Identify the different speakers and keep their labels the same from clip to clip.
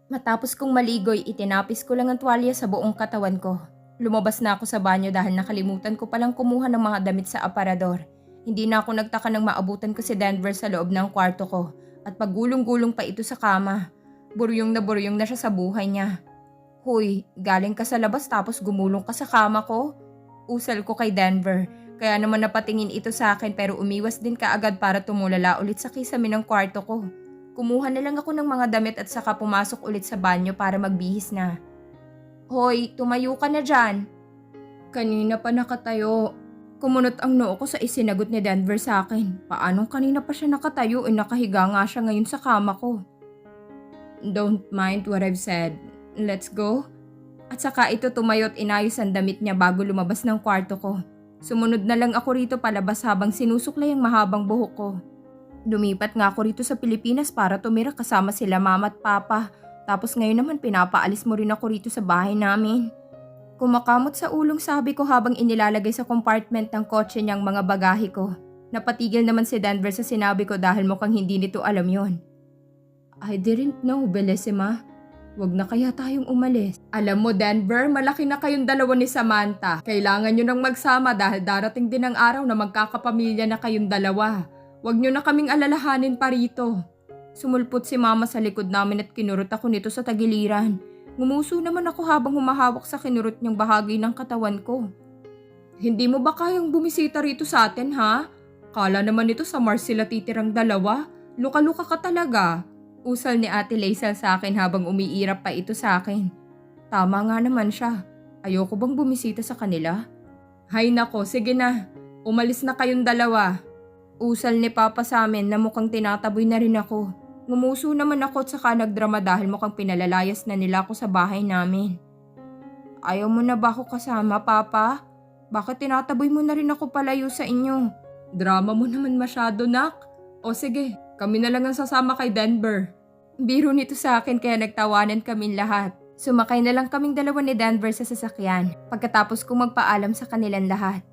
Speaker 1: Matapos kong maligoy, itinapis ko lang ang tuwalya sa buong katawan ko. Lumabas na ako sa banyo dahil nakalimutan ko palang kumuha ng mga damit sa aparador. Hindi na ako nagtaka nang maabutan ko si Denver sa loob ng kwarto ko at paggulong-gulong pa ito sa kama. Buryong na siya sa buhay niya. Hoy, galing ka sa labas tapos gumulong ka sa kama ko? Usal ko kay Denver. Kaya naman napatingin ito sa akin pero umiwas din kaagad para tumulala ulit sa kisame ng kwarto ko. Kumuha na lang ako ng mga damit at saka pumasok ulit sa banyo para magbihis na. Hoy, tumayo ka na dyan. Kanina pa nakatayo. Kumunot ang noo ko sa isinagot ni Denver sa akin. Paanong kanina pa siya nakatayo nakahiga nga siya ngayon sa kama ko. Don't mind what I've said. Let's go. At saka ito tumayo at inayos ang damit niya bago lumabas ng kwarto ko. Sumunod na lang ako rito palabas habang sinusuklay ang mahabang buhok ko. Lumipat nga ako rito sa Pilipinas para tumira kasama sila mama at papa. Tapos ngayon naman pinapaalis mo rin ako rito sa bahay namin. Kumakamot sa ulong sabi ko habang inilalagay sa compartment ng kotse niyang mga bagahe ko. Napatigil naman si Denver sa sinabi ko dahil mukhang hindi nito alam yon. I didn't know, Bellissima. Wag na kaya tayong umalis. Alam mo Denver, malaki na kayong dalawa ni Samantha. Kailangan nyo nang magsama dahil darating din ang araw na magkakapamilya na kayong dalawa. Wag nyo na kaming alalahanin pa rito. Sumulpot si mama sa likod namin at kinurot ako nito sa tagiliran. Ngumuso naman ako habang humahawak sa kinurot niyang bahagi ng katawan ko. Hindi mo ba kayang bumisita rito sa atin ha? Kala naman ito sa Mars sila titirang dalawa. Luka-luka ka talaga. Usal ni Ate Laisel sa akin habang umiirap pa ito sa akin. Tama nga naman siya. Ayoko bang bumisita sa kanila? Hay nako, sige na. Umalis na kayong dalawa. Usal ni Papa sa amin na mukhang tinataboy na rin ako. Ngumuso naman ako at saka nagdrama dahil mukhang pinalalayas na nila ako sa bahay namin. Ayaw mo na ba ako kasama, Papa? Bakit tinataboy mo na rin ako palayo sa inyo? Drama mo naman masyado, nak. O sige, kami na lang ang sasama kay Denver. Biro nito sa akin kaya nagtawanan kaming lahat. Sumakay na lang kaming dalawa ni Denver sa sasakyan pagkatapos kong magpaalam sa kanilang lahat.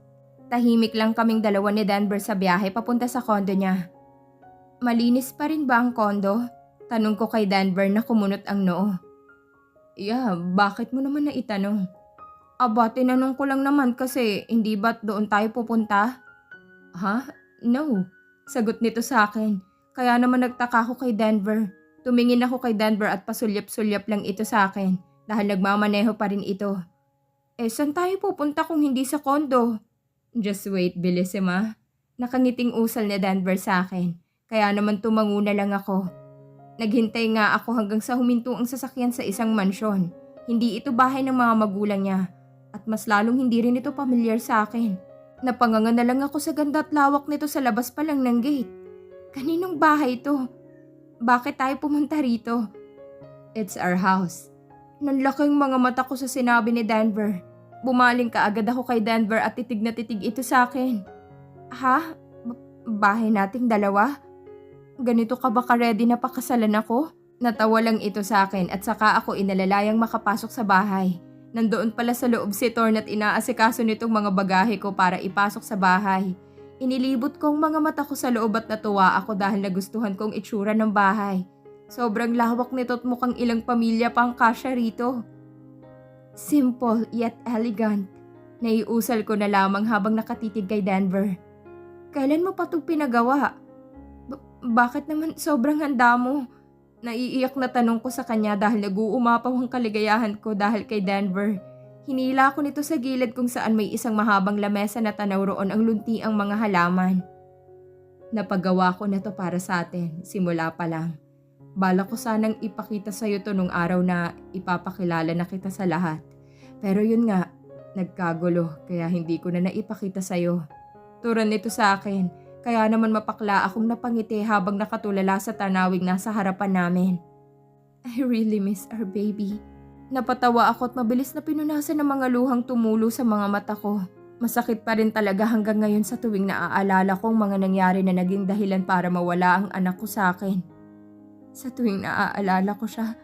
Speaker 1: Tahimik lang kaming dalawa ni Denver sa biyahe papunta sa kondo niya. Malinis pa rin ba ang kondo? Tanong ko kay Denver na kumunot ang noo. Yeah, bakit mo naman naitanong? Aba, tinanong ko lang naman kasi hindi ba't doon tayo pupunta? Ha? No. Sagot nito sa akin. Kaya naman nagtaka ako kay Denver. Tumingin ako kay Denver at pasulyap-sulyap lang ito sa akin dahil nagmamaneho pa rin ito. Saan tayo pupunta kung hindi sa kondo? Just wait, Bellissima. Nakangiting usal ni Denver sa akin. Kaya naman tumango na lang ako. Naghintay nga ako hanggang sa huminto ang sasakyan sa isang mansyon. Hindi ito bahay ng mga magulang niya. At mas lalong hindi rin ito pamilyar sa akin. Napanganga na lang ako sa ganda at lawak nito sa labas pa lang ng gate. Kaninong bahay ito? Bakit tayo pumunta rito? It's our house. Nanlaking mga mata ko sa sinabi ni Denver. Bumaling kaagad ako kay Denver at titig na titig ito sa akin. Ha? Bahay nating dalawa? Ganito ka ba ka-ready na pakasalan ako? Natawa lang ito sa akin at saka ako inalalayang makapasok sa bahay. Nandoon pala sa loob si Torn at inaasikaso nitong mga bagahe ko para ipasok sa bahay. Inilibot kong mga mata ko sa loob at natuwa ako dahil nagustuhan kong itsura ng bahay. Sobrang lawak nito at mukhang ilang pamilya pang kasya rito. Simple yet elegant. Naiusal ko na lamang habang nakatitig kay Denver. Kailan mo pa ito pinagawa? Bakit naman sobrang handa mo? Naiiyak na tanong ko sa kanya dahil nag-uumapaw ang kaligayahan ko dahil kay Denver. Hinila ko nito sa gilid kung saan may isang mahabang lamesa na tanaw roon ang luntiang mga halaman. Napagawa ko na to para sa atin, simula pa lang. Bala ko sanang ipakita sa'yo to nung araw na ipapakilala na kita sa lahat. Pero yun nga, nagkagulo kaya hindi ko na naipakita sa'yo. Turan nito sa akin, kaya naman mapakla akong napangiti habang nakatulala sa tanawing nasa harapan namin. I really miss our baby. Napatawa ako at mabilis na pinunasan ng mga luhang tumulo sa mga mata ko. Masakit pa rin talaga hanggang ngayon sa tuwing naaalala ko ang mga nangyari na naging dahilan para mawala ang anak ko sa akin. Sa tuwing naaalala ko siya,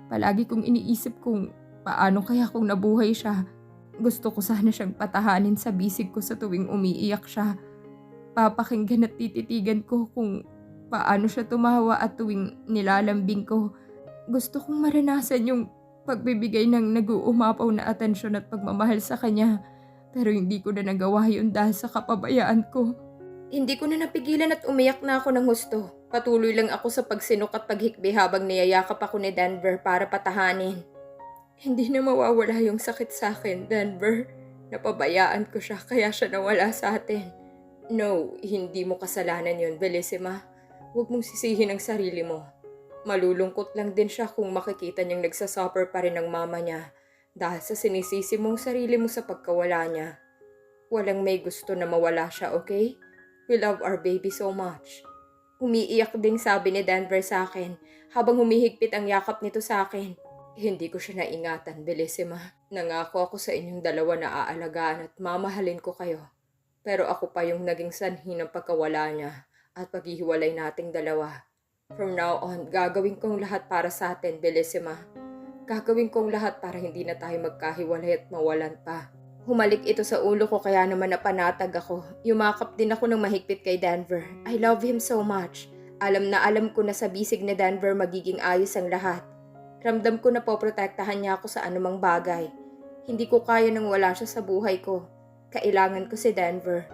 Speaker 1: palagi kong iniisip kung paano kaya kung nabuhay siya. Gusto ko sana siyang patahanin sa bisig ko sa tuwing umiiyak siya. Papakinggan at tititigan ko kung paano siya tumawa at tuwing nilalambing ko. Gusto kong maranasan yung pagbibigay ng nag-uumapaw na atensyon at pagmamahal sa kanya. Pero hindi ko na nagawa yun dahil sa kapabayaan ko. Hindi ko na napigilan at umiyak na ako ng husto. Patuloy lang ako sa pagsinok at paghikbi habang niyayakap ako ni Denver para patahanin. Hindi na mawawala yung sakit sa akin, Denver. Napabayaan ko siya kaya siya nawala sa atin. No, hindi mo kasalanan yun, Bellissima. Huwag mong sisihin ang sarili mo. Malulungkot lang din siya kung makikita niyang nagsasuffer pa rin ang mama niya dahil sa sinisisi mong sarili mo sa pagkawala niya. Walang may gusto na mawala siya, okay? We love our baby so much. Umiiyak ding sabi ni Denver sa akin habang humihigpit ang yakap nito sa akin. Hindi ko siya naingatan, Bellissima. Nangako ako sa inyong dalawa na aalagaan at mamahalin ko kayo. Pero ako pa yung naging sanhi ng pagkawala niya at paghihiwalay nating dalawa. From now on, gagawin kong lahat para sa atin, Bellissima. Gagawin kong lahat para hindi na tayo magkahiwalay at mawalan pa. Humalik ito sa ulo ko kaya naman napanatag ako. Yumakap din ako ng mahigpit kay Denver. I love him so much. Alam ko na sa bisig ni Denver magiging ayos ang lahat. Ramdam ko na poprotektahan niya ako sa anumang bagay. Hindi ko kaya nang wala siya sa buhay ko. Kailangan ko si Denver.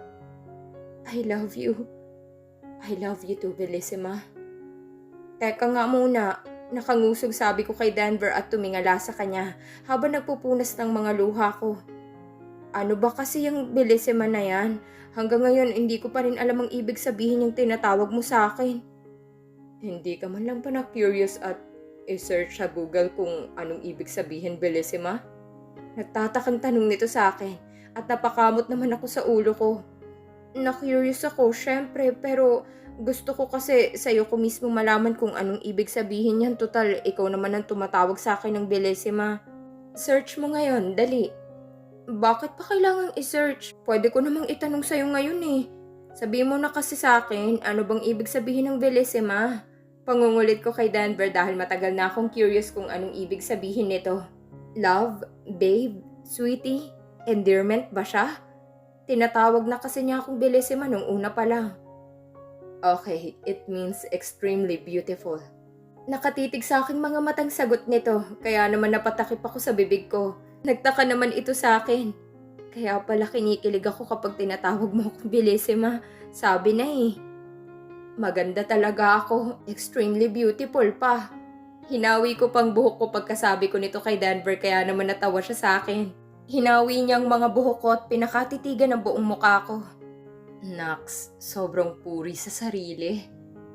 Speaker 1: I love you. I love you too, Bellissima. Teka nga muna. Nakangusog sabi ko kay Denver at tumingala sa kanya habang nagpupunas ng mga luha ko. Ano ba kasi yung Bellissima na yan? Hanggang ngayon hindi ko pa rin alam ang ibig sabihin yung tinatawag mo sa akin. Hindi ka man lang pa na-curious at i-search sa Google kung anong ibig sabihin, Bellissima? Nagtatakang tanong nito sa akin at napakamot naman ako sa ulo ko. Na-curious ako, syempre, pero gusto ko kasi sa'yo ko mismo malaman kung anong ibig sabihin yan. Total, ikaw naman ang tumatawag sa akin ng Bellissima. Search mo ngayon, dali. Bakit pa kailangang i-search? Pwede ko namang itanong sa'yo ngayon eh. Sabihin mo na kasi sa akin, ano bang ibig sabihin ng Bellissima? Pangungulit ko kay Denver dahil matagal na akong curious kung anong ibig sabihin nito. Love? Babe? Sweetie? Endearment ba siya? Tinatawag na kasi niya akong Bellissima nung una pa lang. Okay, it means extremely beautiful. Nakatitig sa akin mga matang sagot nito, kaya naman napatakip ako sa bibig ko. Nagtaka naman ito sa akin. Kaya pala kinikilig ako kapag tinatawag mo akong Bellissima. Sabi na eh. Maganda talaga ako. Extremely beautiful pa. Hinawi ko pang buhok ko pagkasabi ko nito kay Denver kaya naman natawa siya sa akin. Hinawi niyang mga buhok ko at pinakatitigan ang buong mukha ko. Naks, sobrang puri sa sarili.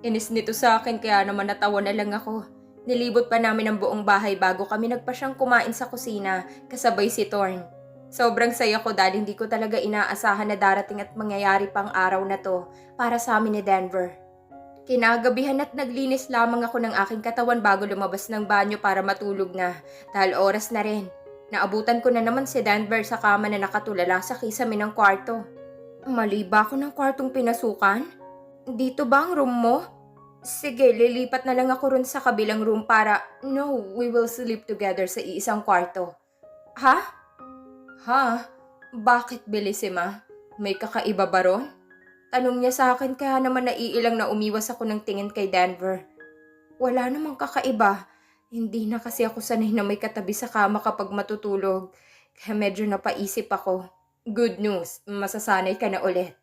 Speaker 1: Inis nito sa akin kaya naman natawa na lang ako. Nilibot pa namin ang buong bahay bago kami nagpasyang kumain sa kusina kasabay si Thorn. Sobrang saya ko dahil hindi ko talaga inaasahan na darating at mangyayari pang araw na to para sa amin ni Denver. Kinagabihan at naglinis lamang ako ng aking katawan bago lumabas ng banyo para matulog na dahil oras na rin. Naabutan ko na naman si Denver sa kama na nakatulala sa kisame ng kwarto. Mali ba ako ng kwartong pinasukan? Dito ba ang room mo? Sige, lilipat na lang ako ron sa kabilang room para, no, we will sleep together sa iisang kwarto. Ha? Ha? Bakit, Bellissima? May kakaiba ba ron? Tanong niya sa akin kaya naman naiilang na umiwas ako ng tingin kay Denver. Wala namang kakaiba. Hindi na kasi ako sanay na may katabi sa kama kapag matutulog. Kaya medyo napaisip ako. Good news, masasanay ka na ulit.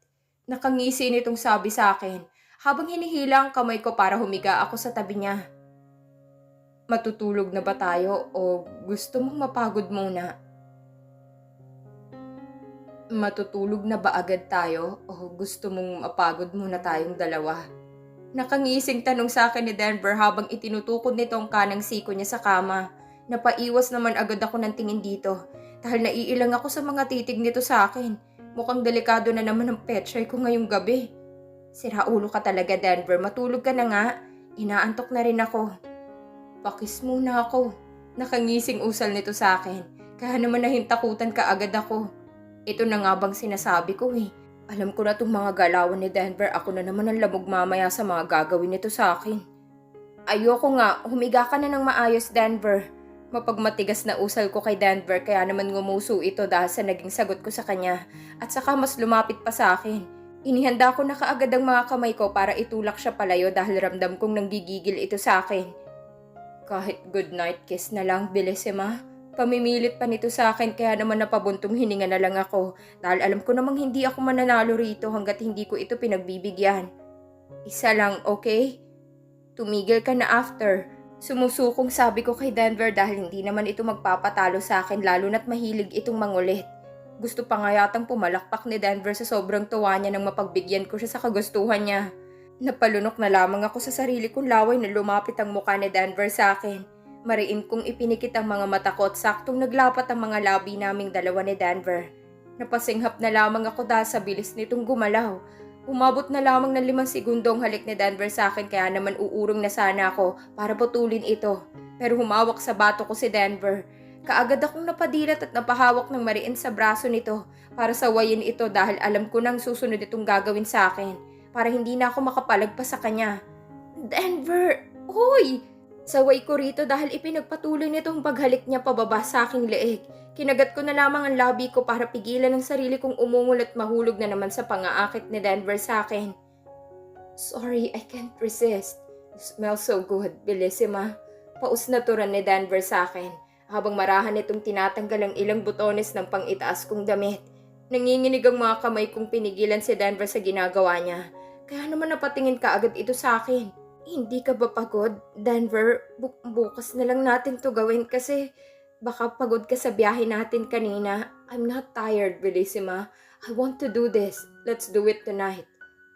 Speaker 1: Nakangisi nitong sabi sa akin. Habang hinihila ang kamay ko para humiga ako sa tabi niya. Matutulog na ba tayo o gusto mong mapagod muna? Matutulog na ba agad tayo o gusto mong mapagod muna tayong dalawa? Nakangising tanong sa akin ni Denver habang itinutukod nito ang kanang siko niya sa kama. Napaiwas naman agad ako ng tingin dito dahil naiilang ako sa mga titig nito sa akin. Mukhang delikado na naman ang petchay ko ngayong gabi. Siraulo ka talaga, Denver. Matulog ka na nga. Inaantok na rin ako. Pakis muna ako. Nakangising usal nito sa akin. Kaya naman nahintakutan ka agad ako. Ito na nga bang sinasabi ko eh. Alam ko na itong mga galawan ni Denver. Ako na naman ang lamog mamaya sa mga gagawin nito sa akin. Ayoko nga. Humiga ka na ng maayos, Denver. Mapagmatigas na usal ko kay Denver kaya naman ngumuso ito dahil sa naging sagot ko sa kanya. At saka mas lumapit pa sa akin. Inihanda ko na kaagad ang mga kamay ko para itulak siya palayo dahil ramdam kong nanggigigil ito sa akin. Kahit good night kiss na lang, Bellissima. Pamimilit pa nito sa akin kaya naman napabuntong hininga na lang ako dahil alam ko namang hindi ako mananalo rito hanggat hindi ko ito pinagbibigyan. Isa lang, okay? Tumigil ka na after. Sumusukong sabi ko kay Denver dahil hindi naman ito magpapatalo sa akin lalo na't mahilig itong mangulit. Gusto pa nga yatang pumalakpak ni Denver sa sobrang tuwa niya nang mapagbigyan ko siya sa kagustuhan niya. Napalunok na lamang ako sa sarili kong laway na lumapit ang mukha ni Denver sa akin. Mariin kong ipinikit ang mga mata ko at saktong naglapat ang mga labi naming dalawa ni Denver. Napasinghap na lamang ako dahil sa bilis nitong gumalaw. Umabot na lamang ng 5 segundo ang halik ni Denver sa akin kaya naman uurong na sana ako para putulin ito. Pero humawak sa bato ko si Denver. Kaagad akong napadilat at napahawak ng mariin sa braso nito para sawayin ito dahil alam ko nang susunod itong gagawin sa akin para hindi na ako makapalagpas sa kanya. Denver! Hoy! Saway ko rito dahil ipinagpatuloy nitong paghalik niya pababa sa aking leeg. Kinagat ko na lamang ang labi ko para pigilan ang sarili kong umungol at mahulog na naman sa pangaakit ni Denver sa akin. Sorry, I can't resist. You smell so good, Bellissima. Pausnaturan ni Denver sa akin habang marahan itong tinatanggal ang ilang butones ng pang-itaas kong damit. Nanginginig ang mga kamay kong pinigilan si Denver sa ginagawa niya. Kaya naman napatingin ka agad ito sa akin. Hindi ka ba pagod, Denver? Bukas na lang natin to gawin kasi baka pagod ka sa biyahe natin kanina. I'm not tired, Bellissima. I want to do this. Let's do it tonight.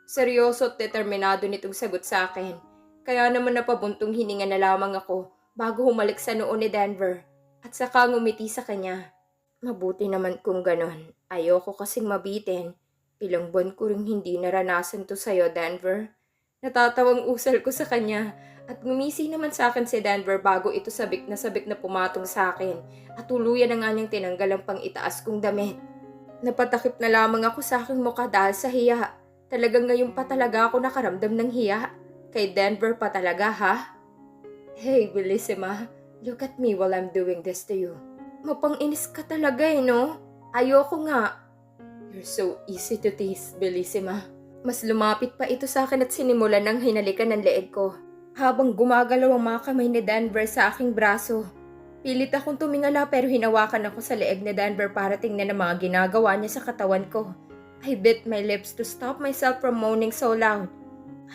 Speaker 1: Seryoso at determinado nitong sagot sa akin. Kaya naman napabuntong hininga na lamang ako bago humalik sa noo ni Denver at saka ngumiti sa kanya. Mabuti naman kung ganon. Ayoko kasing mabitin. Ilang buwan ko rin hindi naranasan to sa'yo, Denver. Natatawang usal ko sa kanya at ngumisi naman sa akin si Denver bago ito sabik na pumatong sa akin at tuluyan na nga niyang tinanggal ang pang-itaas kong damit. Napatakip na lamang ako sa aking mukha dahil sa hiya. Talagang ngayon pa talaga ako nakaramdam ng hiya. Kay Denver pa talaga, ha? Hey, Bellissima, look at me while I'm doing this to you. Mapang-inis ka talaga no? Ayoko nga. You're so easy to tease, Bellissima. Mas lumapit pa ito sa akin at sinimulan ng hinalikan ng leeg ko. Habang gumagalaw ang mga kamay ni Denver sa aking braso. Pilit akong tumingala pero hinawakan ako sa leeg ni Denver para tingnan ang mga ginagawa niya sa katawan ko. I bit my lips to stop myself from moaning so loud.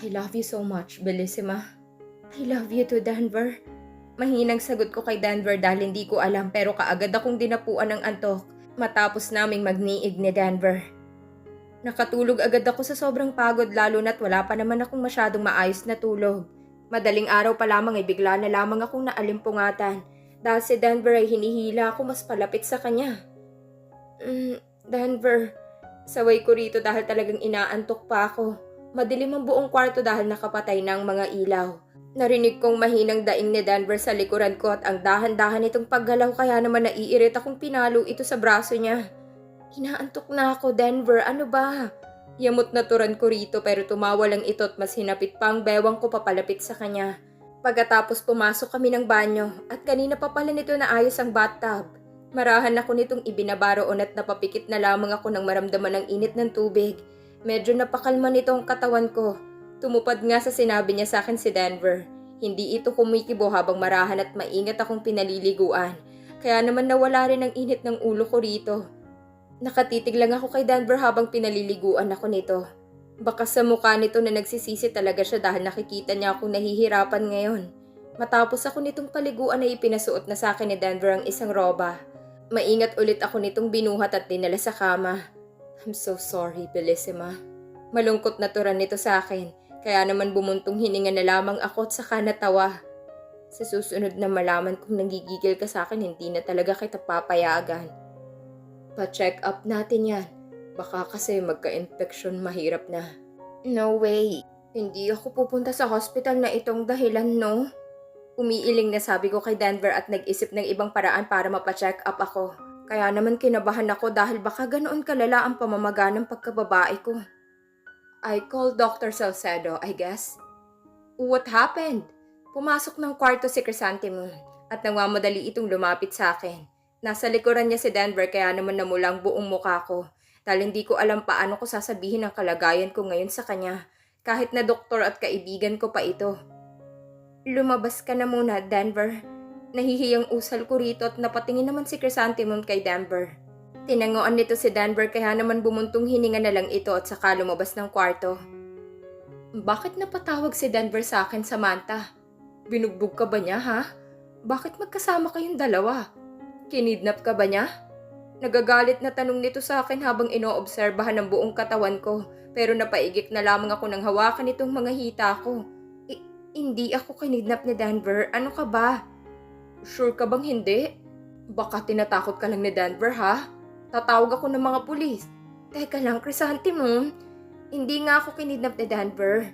Speaker 1: I love you so much, Bellissima. I love you too, Denver. Mahinang sagot ko kay Denver dahil hindi ko alam pero kaagad akong dinapuan ng antok matapos naming magniig ni Denver. Nakatulog agad ako sa sobrang pagod lalo na't wala pa naman akong masyadong maayos na tulog. Madaling araw pa lamang ay bigla na lamang akong naalimpungatan dahil si Denver ay hinihila ako mas palapit sa kanya. Denver, saway ko rito dahil talagang inaantok pa ako. Madilim ang buong kwarto dahil nakapatay na ang mga ilaw. Narinig kong mahinang daing ni Denver sa likuran ko at ang dahan-dahan itong paggalaw kaya naman naiirit akong pinalo ito sa braso niya. Inaantok na ako, Denver. Ano ba? Yamot na turan ko rito pero tumawa lang ito at mas hinapit pa ang bewang ko papalapit sa kanya. Pagkatapos pumasok kami ng banyo at kanina pa pala nito naayos ang bathtub. Marahan ako nitong ibinabaroon at napapikit na lamang ako nang maramdaman ang init ng tubig. Medyo napakalma nito ang katawan ko. Tumupad nga sa sinabi niya sa akin si Denver. Hindi ito kumikibo habang marahan at maingat akong pinaliliguan. Kaya naman nawala rin ang init ng ulo ko rito. Nakatitig lang ako kay Denver habang pinaliliguan ako nito. Baka sa mukha nito na nagsisisi talaga siya dahil nakikita niya akong nahihirapan ngayon. Matapos ako nitong paliguan ay ipinasuot na sa akin ni Denver ang isang roba. Maingat ulit ako nitong binuhat at dinala sa kama. I'm so sorry, Bellissima. Malungkot na turan nito sa akin, kaya naman bumuntong hininga na lamang ako at saka natawa. Sa susunod na malaman kong nagigigil ka sa akin, hindi na talaga kita papayagan. Pa-check up natin yan. Baka kasi magka-infection mahirap na. No way. Hindi ako pupunta sa hospital na itong dahilan, no? Umiiling na sabi ko kay Denver at nag-isip ng ibang paraan para mapa-check up ako. Kaya naman kinabahan ako dahil baka ganoon kalala ang pamamaga ng pagkababae ko. I called Dr. Salcedo, I guess. What happened? Pumasok ng kwarto si Chrysanthemum at nagmamadali itong lumapit sa akin. Nasa likuran niya si Denver kaya naman namula ang buong mukha ko dahil hindi ko alam paano ko sasabihin ang kalagayan ko ngayon sa kanya kahit na doktor at kaibigan ko pa ito. Lumabas ka na muna, Denver. Nahihiyang usal ko rito at napatingin naman si Chrysanthemum kay Denver. Tinangoan nito si Denver kaya naman bumuntong hininga na lang ito at saka lumabas ng kwarto. Bakit napatawag si Denver sa akin, Samantha? Binugbog ka ba niya, ha? Bakit magkasama kayong dalawa? Kinidnap ka ba niya? Nagagalit na tanong nito sa akin habang inoobserbahan ng buong katawan ko, pero napaigik na lamang ako nang hawakan itong mga hita ko. Hindi ako kinidnap ni Denver. Ano ka ba? Sure ka bang hindi? Baka tinatakot ka lang ni Denver, ha? Tatawag ako ng mga pulis. Teka lang, Chrysanthemum. Hindi nga ako kinidnap ni Denver.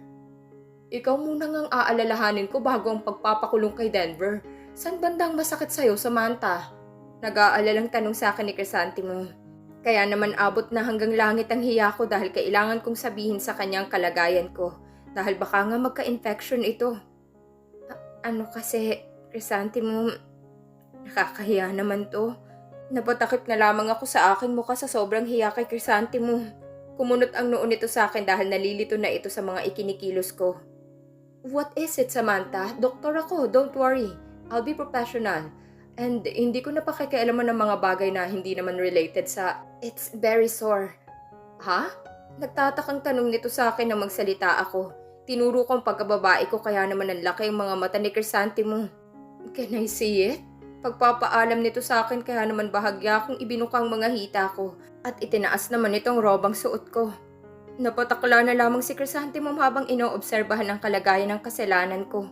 Speaker 1: Ikaw muna ngang aalalahanin ko bago ang pagpapakulong kay Denver. San bandang masakit sa'yo, Samantha? Nag-aalalang tanong sa akin ni Chrysanthemum. Kaya naman abot na hanggang langit ang hiya ko dahil kailangan kong sabihin sa kanyang kalagayan ko. Dahil baka nga magka-infection ito. Ano kasi, Chrysanthemum, nakakahiya naman to. Napatakip na lamang ako sa aking mukha sa sobrang hiya kay Chrysanthemum. Kumunot ang noo nito sa akin dahil nalilito na ito sa mga ikinikilos ko. What is it, Samantha? Doktor ako, don't worry. I'll be professional. And hindi ko napakikialaman ng mga bagay na hindi naman related sa... It's very sore. Ha? Nagtatakang tanong nito sa akin nang magsalita ako. Tinuro ko ang pagkababae ko kaya naman ang laki ang mga mata ni Chrysanthemum. Can I see it? Pagpapaalam nito sa akin kaya naman bahagya kong ibinukang mga hita ko at itinaas naman itong robang suot ko. Napatakla na lamang si Chrysanthemum habang inoobserbahan ang kalagayan ng kasalanan ko.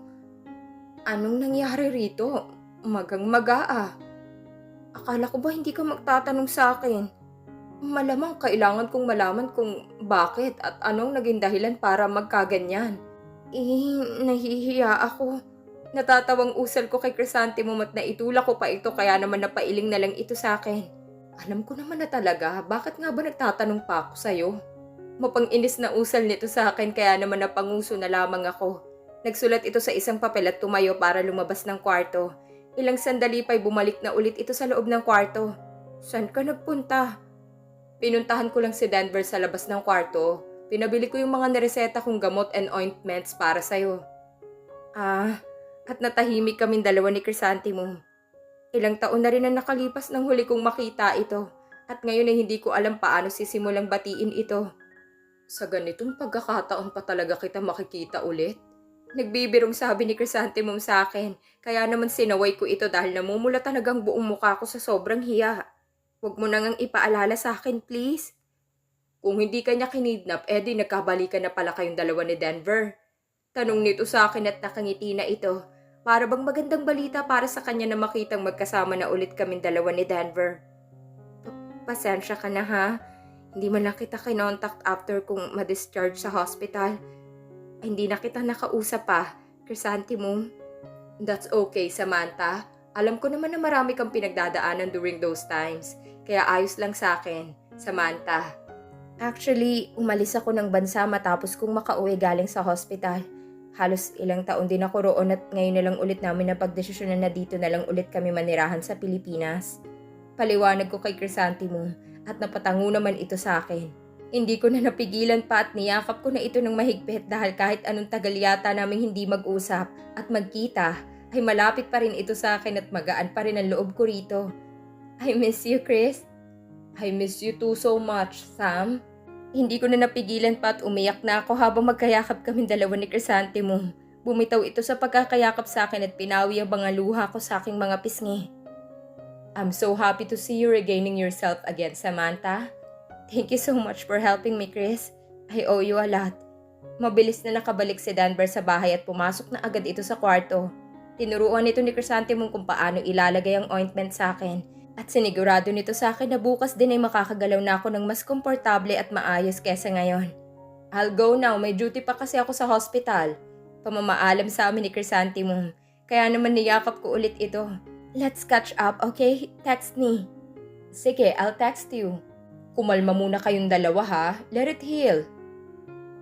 Speaker 1: Anong nangyari rito? Magang-maga. Akala ko ba hindi ka magtatanong sa akin? Malamang kailangan kong malaman kung bakit at anong naging dahilan para magkaganyan. Nahihiya ako. Natatawang usal ko kay Chrysanthemum at naitulak ko pa ito kaya naman napailing na lang ito sa akin. Alam ko naman na talaga, bakit nga ba nagtatanong pa ako sa'yo? Mapang-inis na usal nito sa akin kaya naman napanguso na lamang ako. Nagsulat ito sa isang papel at tumayo para lumabas ng kwarto. Ilang sandali pa'y bumalik na ulit ito sa loob ng kwarto. Saan ka nagpunta? Pinuntahan ko lang si Denver sa labas ng kwarto. Pinabili ko yung mga nireseta kong gamot and ointments para sa'yo. At natahimik kaming dalawa ni Chrysanthemum. Ilang taon na rin ang nakalipas nang huli kong makita ito. At ngayon ay hindi ko alam paano sisimulang batiin ito. Sa ganitong pagkakataon pa talaga kita makikita ulit? Nagbibirong sabi ni Chrysanthemum sa akin. Kaya naman sinaway ko ito dahil namumula talagang buong mukha ko sa sobrang hiya. Huwag mo nang ipaalala sa akin, please. Kung hindi ka niya kinidnap, di nagkabalikan na pala kayong dalawa ni Denver. Tanong nito sa akin at nakangiti na ito. Para bang magandang balita para sa kanya na makitang magkasama na ulit kaming dalawa ni Denver. Pasensya ka na, ha? Hindi man lang kita kinontact after kung ma-discharge sa hospital. Hindi na kita nakausap pa, Chrysanthemum. That's okay, Samantha. Alam ko naman na marami kang pinagdadaanan during those times. Kaya ayos lang sa akin, Samantha. Actually, umalis ako ng bansa matapos kong makauwi galing sa hospital. Halos ilang taon din ako roon at ngayon na lang ulit namin napagdesisyonan na dito na lang ulit kami manirahan sa Pilipinas. Paliwanag ko kay Chrysanthemum at napatango naman ito sa akin. Hindi ko na napigilan pa at niyakap ko na ito ng mahigpit dahil kahit anong tagal yata naming hindi mag-usap at magkita, ay malapit pa rin ito sa akin at magaan pa rin ang loob ko rito. I miss you, Chris. I miss you too so much, Sam. Hindi ko na napigilan pa at umiyak na ako habang magkayakap kaming dalawa ni Chrysanthemum. Bumitaw ito sa pagkakayakap sa akin at pinawi ang mga luha ko sa aking mga pisngi. I'm so happy to see you regaining yourself again, Samantha. Thank you so much for helping me, Chris. I owe you a lot. Mabilis na nakabalik si Denver sa bahay at pumasok na agad ito sa kwarto. Tinuruan nito ni Chrysanthemum kung paano ilalagay ang ointment sa akin. At sinigurado nito sa akin na bukas din ay makakagalaw na ako ng mas komportable at maayos kesa ngayon. I'll go now, may duty pa kasi ako sa hospital. Pamamaalam sa amin ni Chrysanthemum. Kaya naman niyakap ko ulit ito. Let's catch up, okay? Text me. Sige, I'll text you. Kumalma muna kayong dalawa, ha? Let it heal.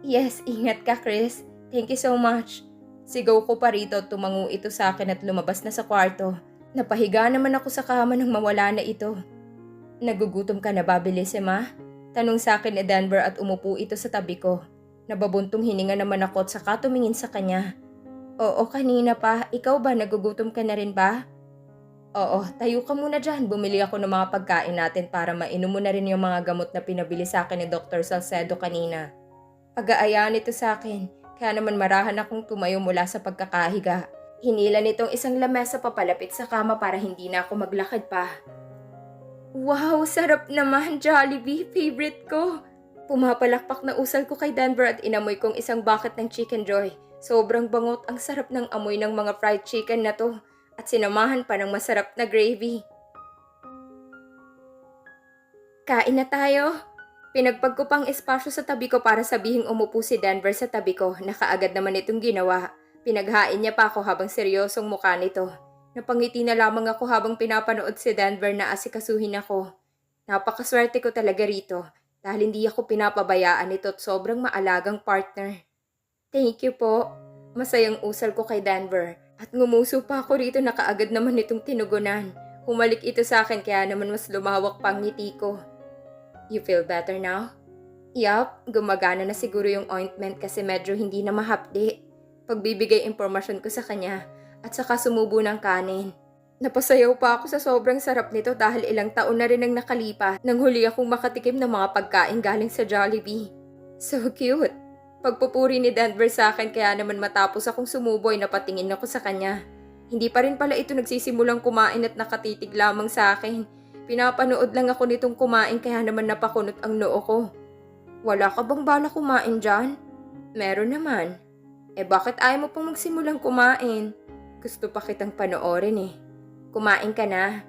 Speaker 1: Yes, ingat ka, Chris. Thank you so much. Sigaw ko pa rito at tumango ito sa akin at lumabas na sa kwarto. Napahiga naman ako sa kama nang mawala na ito. Nagugutom ka na ba, Bellissima? Tanong sa akin ni Denver at umupo ito sa tabi ko. Nababuntong hininga naman ako at saka tumingin sa kanya. Oo, kanina pa. Ikaw ba, nagugutom ka na rin ba? Oo, tayo ka muna dyan. Bumili ako ng mga pagkain natin para mainom mo na rin yung mga gamot na pinabili sa akin ni Dr. Salcedo kanina. Pag-aayaan nito sa akin, kaya naman marahan akong tumayo mula sa pagkakahiga. Hinila nitong isang lamesa papalapit sa kama para hindi na ako maglakad pa. Wow, sarap naman, Jollibee, favorite ko. Pumapalakpak na usal ko kay Denver at inamoy kong isang bucket ng Chicken Joy. Sobrang bangot, ang sarap ng amoy ng mga fried chicken na to. At sinamahan pa ng masarap na gravy. Kain na tayo. Pinagpag ko pang espasyo sa tabi ko para sabihing umupo si Denver sa tabi ko na kaagad naman itong ginawa. Pinaghain niya pa ako habang seryosong mukha nito. Napangiti na lamang ako habang pinapanood si Denver na asikasuhin ako. Napakaswerte ko talaga rito dahil hindi ako pinapabayaan nito at sobrang maalagang partner. Thank you po. Masayang usal ko kay Denver at ngumuso pa ako rito na kaagad naman itong tinugunan. Humalik ito sa akin kaya naman mas lumawak pang ngiti ko. You feel better now? Yup, gumagana na siguro yung ointment kasi medyo hindi na mahapdi. Pagbibigay impormasyon ko sa kanya at saka sumubo ng kanin. Napasayaw pa ako sa sobrang sarap nito dahil ilang taon na rin ang nakalipas nang huli akong makatikim ng mga pagkain galing sa Jollibee. So cute! Pagpupuri ni Denver sa akin kaya naman matapos akong sumubo ay napatingin ako sa kanya. Hindi pa rin pala ito nagsisimulang kumain at nakatitig lamang sa akin. Pinapanood lang ako nitong kumain kaya naman napakunot ang noo ko. Wala ka bang bala kumain dyan? Meron naman. Bakit ayaw mo pang magsimulang kumain? Gusto pa kitang panoorin eh. Kumain ka na.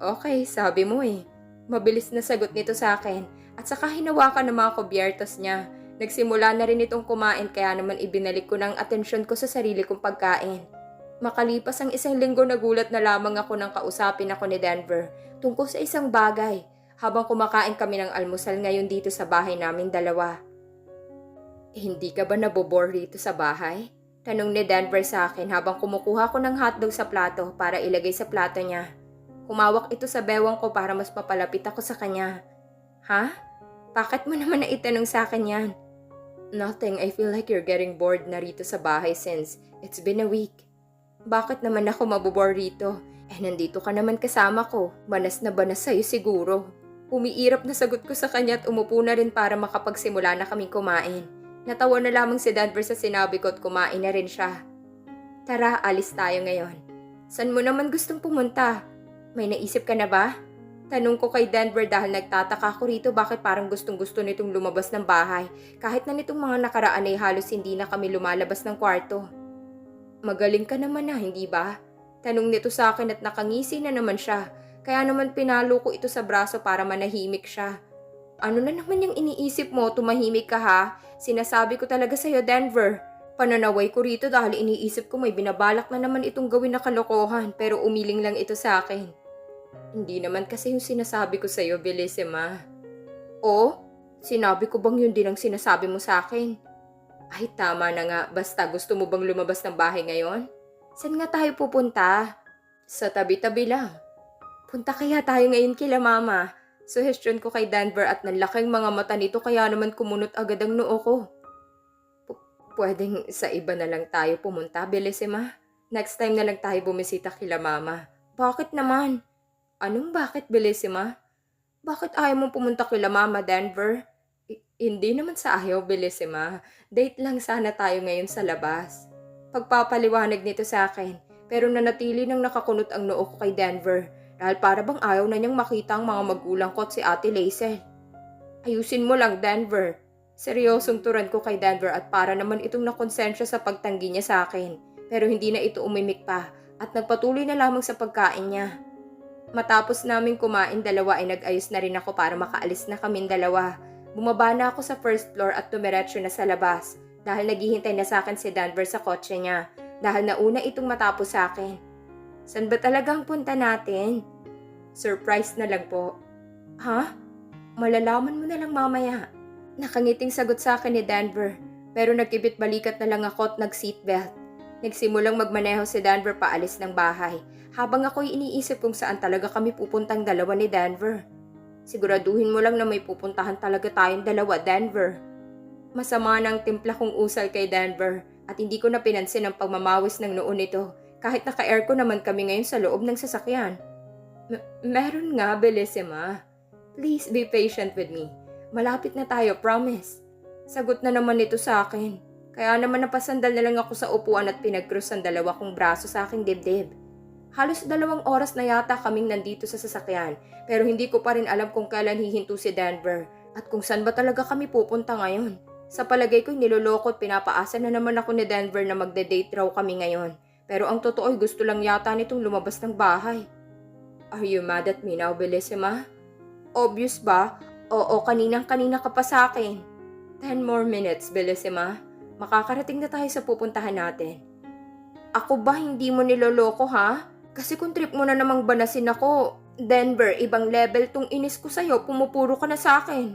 Speaker 1: Okay, sabi mo eh. Mabilis na sagot nito sa akin at saka hinawakan ng mga kubyertos niya. Nagsimula na rin itong kumain kaya naman ibinalik ko ng atensyon ko sa sarili kong pagkain. Makalipas ang isang linggo nagulat na lamang ako nang kausapin ako ni Denver tungkol sa isang bagay habang kumakain kami ng almusal ngayon dito sa bahay namin dalawa. Hindi ka ba nabobore dito sa bahay? Tanong ni Denver sa akin habang kumukuha ko ng hotdog sa plato para ilagay sa plato niya. Humawak ito sa bewang ko para mas mapalapit ako sa kanya. Ha? Bakit mo naman naitanong sa akin yan? Nothing, I feel like you're getting bored na rito sa bahay since it's been a week. Bakit naman ako mabobore rito? Nandito ka naman kasama ko. Banas na banas sa'yo siguro. Umiirap na sagot ko sa kanya at umupo na rin para makapagsimula na kaming kumain. Natawa na lamang si Denver sa sinabi ko at kumain na rin siya. Tara, alis tayo ngayon. San mo naman gustong pumunta? May naisip ka na ba? Tanong ko kay Denver dahil nagtataka ko rito bakit parang gustong-gusto nitong lumabas ng bahay kahit na nitong mga nakaraan ay halos hindi na kami lumalabas ng kwarto. Magaling ka naman na, hindi ba? Tanong nito sa akin at nakangisi na naman siya kaya naman pinalo ko ito sa braso para manahimik siya. Ano na naman yung iniisip mo, tumahimik ka ha? Sinasabi ko talaga sa'yo, Denver. Pananaway ko rito dahil iniisip ko may binabalak na naman itong gawin na kalokohan pero umiling lang ito sa akin. Hindi naman kasi yung sinasabi ko sa'yo, Bellissima. O? Sinabi ko bang yun din ang sinasabi mo sa akin? Ay, tama na nga. Basta gusto mo bang lumabas ng bahay ngayon? Saan nga tayo pupunta? Sa tabi-tabi lang. Punta kaya tayo ngayon kila mama. Suhestyon ko kay Denver at nanlaking mga mata nito kaya naman kumunot agad ang noo ko. Pwedeng sa iba na lang tayo pumunta, Bellissima? Next time na lang tayo bumisita kila mama. Bakit naman? Anong bakit, Bellissima? Bakit ayaw mong pumunta kila mama, Denver? Hindi naman sa ayaw, Bellissima. Date lang sana tayo ngayon sa labas. Pagpapaliwanag nito sa akin, pero nanatili nang nakakunot ang noo ko kay Denver. Dahil para bang ayaw na niyang makita ang mga magulang ko at si Ate Laisel. Ayusin mo lang, Denver. Seryosong turan ko kay Denver at para naman itong nakonsensya sa pagtanggi niya sa akin. Pero hindi na ito umimik pa at nagpatuloy na lamang sa pagkain niya. Matapos naming kumain dalawa ay nag-ayos na rin ako para makaalis na kaming dalawa. Bumaba na ako sa first floor at tumiretso na sa labas dahil naghihintay na sa akin si Denver sa kotse niya dahil nauna itong matapos sa akin. Saan ba talagang punta natin? Surprise na lang po. Ha? Malalaman mo na lang mamaya. Nakangiting sagot sa akin ni Denver, pero nagkibit balikat na lang ako at nag-seatbelt. Nagsimulang magmaneho si Denver paalis ng bahay, habang ako'y iniisip kung saan talaga kami pupuntang dalawa ni Denver. Siguraduhin mo lang na may pupuntahan talaga tayong dalawa, Denver. Masama ng timpla kong usal kay Denver, at hindi ko na pinansin ang pagmamawis ng noo nito kahit naka-aircon naman kami ngayon sa loob ng sasakyan. Meron nga, Bellissima. Please be patient with me. Malapit na tayo, promise. Sagot na naman nito sa akin. Kaya naman napasandal na lang ako sa upuan at pinag-cross ang dalawa kong braso sa aking dibdib. Halos 2 oras na yata kaming nandito sa sasakyan pero hindi ko pa rin alam kung kailan hihinto si Denver at kung saan ba talaga kami pupunta ngayon. Sa palagay ko'y niloloko at pinapaasa na naman ako ni Denver na magde-date raw kami ngayon. Pero ang totoo ay gusto lang yata nitong lumabas ng bahay. Are you mad at me now, Bellissima? Obvious ba? Oo, kaninang-kanina ka pa sa akin. 10 more minutes, Bellissima. Makakarating na tayo sa pupuntahan natin. Ako ba hindi mo niloloko, ha? Kasi kung trip mo na namang banasin ako, Denver, ibang level tong inis ko sa'yo, pumupuro ka na sa akin.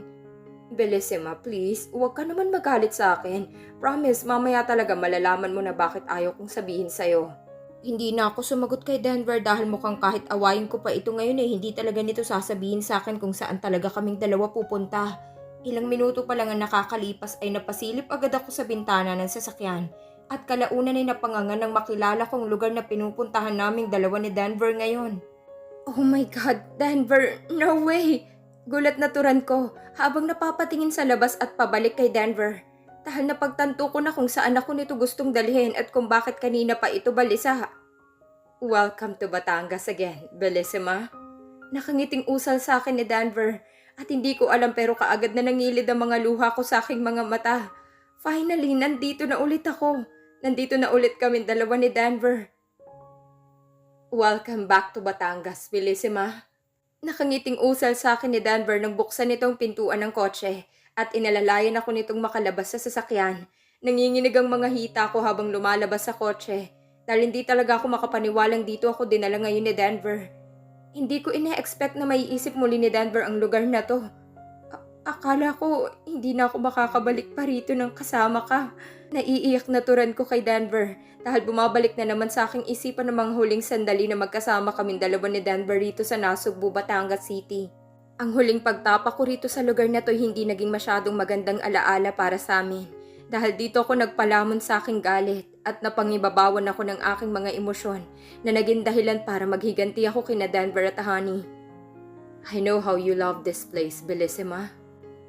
Speaker 1: Bellissima, please, huwag ka naman magalit sa akin. Promise, mamaya talaga malalaman mo na bakit ayaw kong sabihin sa'yo. Hindi na ako sumagot kay Denver dahil mukhang kahit awayin ko pa ito ngayon hindi talaga nito sasabihin sa akin kung saan talaga kaming dalawa pupunta. Ilang minuto pa lang ang nakakalipas ay napasilip agad ako sa bintana ng sasakyan. At kalaunan ay napangangan ng makilala kong lugar na pinupuntahan naming dalawa ni Denver ngayon. Oh my God, Denver, no way! Gulat na turan ko habang napapatingin sa labas at pabalik kay Denver. Dahil napagtanto ko na kung saan ako nito gustong dalhin at kung bakit kanina pa ito balisa. Welcome to Batangas again, Bellissima. Nakangiting usal sa akin ni Denver at hindi ko alam pero kaagad na nangilid ang mga luha ko sa aking mga mata. Finally, nandito na ulit ako. Nandito na ulit kami dalawa ni Denver. Welcome back to Batangas, Bellissima. Nakangiting usal sa akin ni Denver nang buksan nitong pintuan ng kotse at inalalayan ako nitong makalabas sa sasakyan. Nanginginig ang mga hita ko habang lumalabas sa kotse dahil hindi talaga ako makapaniwalang dito ako dinala ngayon ni Denver. Hindi ko ina-expect na maiisip muli ni Denver ang lugar na to. Akala ko hindi na ako makakabalik pa rito ng kasama ka. Naiiyak na turan ko kay Denver dahil bumabalik na naman sa aking isipan ng mga huling sandali na magkasama kaming dalawa ni Denver rito sa Nasugbu, Batangas City. Ang huling pagtapa ko rito sa lugar na to hindi naging masyadong magandang alaala para sa amin dahil dito ako nagpalamon sa aking galit at napangibabawan ako ng aking mga emosyon na naging dahilan para maghiganti ako kina Denver at Honey. I know how you love this place, Bellissima.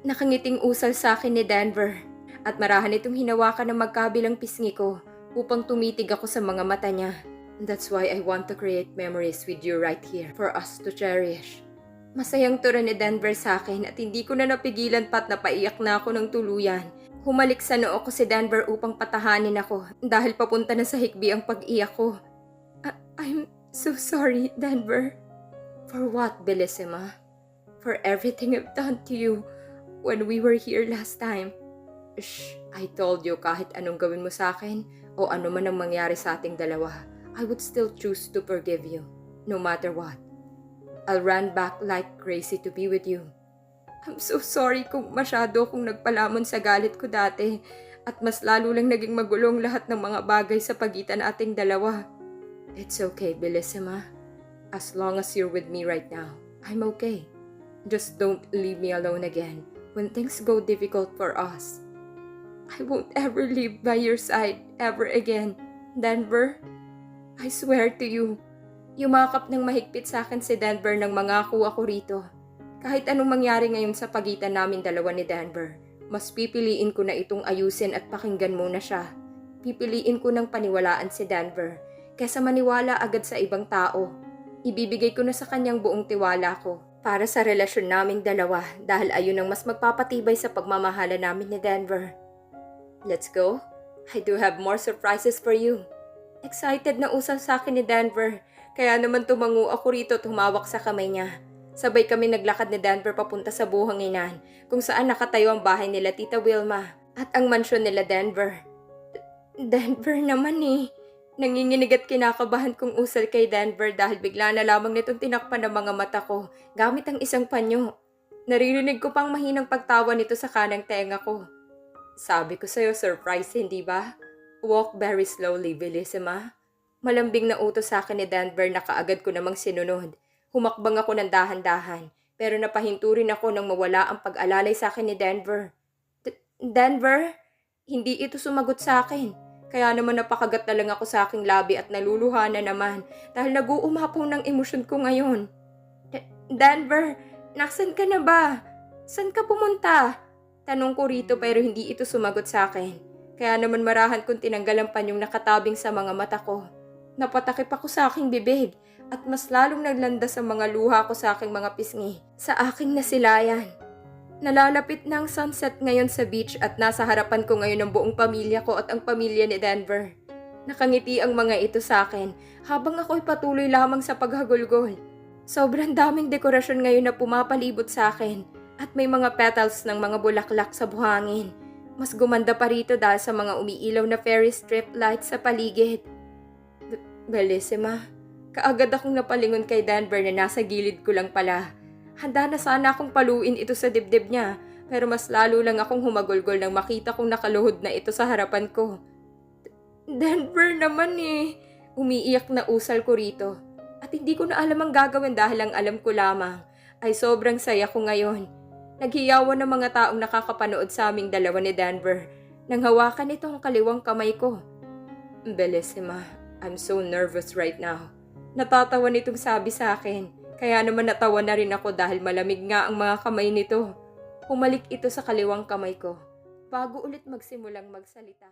Speaker 1: Nakangiting usal sa akin ni Denver at marahan itong hinawakan ng magkabilang pisngi ko upang tumitig ako sa mga mata niya. That's why I want to create memories with you right here for us to cherish. Masayang tura ni Denver sa akin at hindi ko na napigilan pat napaiyak na ako ng tuluyan. Humalik sa noo ko si Denver upang patahanin ako dahil papunta na sa hikbi ang pag-iyak ko. I'm so sorry, Denver. For what, Bellissima? For everything I've done to you when we were here last time. Shh, I told you kahit anong gawin mo sa akin o ano man ang mangyari sa ating dalawa, I would still choose to forgive you, no matter what. I'll run back like crazy to be with you. I'm so sorry kung masyado akong nagpalamon sa galit ko dati at mas lalo lang naging magulong lahat ng mga bagay sa pagitan ating dalawa. It's okay, Bellissima. As long as you're with me right now, I'm okay. Just don't leave me alone again when things go difficult for us. I won't ever leave by your side ever again, Denver. I swear to you. Yumakap ng mahigpit sa akin si Denver nang mangako ako rito. Kahit anong mangyari ngayon sa pagitan namin dalawa ni Denver, mas pipiliin ko na itong ayusin at pakinggan muna siya. Pipiliin ko ng paniwalaan si Denver kaysa maniwala agad sa ibang tao. Ibibigay ko na sa kanyang buong tiwala ko para sa relasyon naming dalawa dahil ayun ang mas magpapatibay sa pagmamahala namin ni Denver. Let's go. I do have more surprises for you. Excited na usal sa akin ni Denver, kaya naman tumango ako rito at humawak sa kamay niya. Sabay kami naglakad ni Denver papunta sa buhanginan kung saan nakatayo ang bahay nila Tita Wilma at ang mansyon nila Denver. Denver naman eh. Nanginginig at kinakabahan kong usal kay Denver dahil bigla na lamang nitong tinakpan ang mga mata ko gamit ang isang panyo. Naririnig ko pang mahinang pagtawa nito sa kanang tenga ko. Sabi ko sa'yo, surprise, hindi ba? Walk very slowly, Bellissima. Malambing na utos sa akin ni Denver na kaagad ko namang sinunod. Humakbang ako ng dahan-dahan, pero napahinto rin ako nang mawala ang pag-alalay sa akin ni Denver. Denver? Hindi ito sumagot sa akin. Kaya naman napakagat na lang ako sa aking labi at naluluha na naman dahil nag-uumapaw ng emosyon ko ngayon. Denver, naksan ka na ba? San ka pumunta? Tanong ko rito pero hindi ito sumagot sa akin. Kaya naman marahan kong tinanggal ang panyong nakatabing sa mga mata ko. Napatakip ako sa aking bibig at mas lalong naglandas ang mga luha ko sa aking mga pisngi, sa aking nasilayan. Nalalapit na ang sunset ngayon sa beach at nasa harapan ko ngayon ang buong pamilya ko at ang pamilya ni Denver. Nakangiti ang mga ito sa akin habang ako'y patuloy lamang sa paghagulgol. Sobrang daming dekorasyon ngayon na pumapalibot sa akin at may mga petals ng mga bulaklak sa buhangin. Mas gumanda pa rito dahil sa mga umiilaw na fairy strip lights sa paligid. Bellissima. Kaagad akong napalingon kay Denver na nasa gilid ko lang pala. Handa na sana akong paluin ito sa dibdib niya, pero mas lalo lang akong humagulgol nang makita kong nakaluhod na ito sa harapan ko. Denver naman eh. Umiiyak na usal ko rito. At hindi ko na alam ang gagawin dahil ang alam ko lamang ay sobrang saya ko ngayon. Naghiyawan ng mga taong nakakapanood sa aming dalawa ni Denver nang hawakan ito ang kaliwang kamay ko. Bellissima, I'm so nervous right now. Natatawa nitong sabi sa akin. Kaya naman natawa na rin ako dahil malamig nga ang mga kamay nito. Humalik ito sa kaliwang kamay ko bago ulit magsimulang magsalita.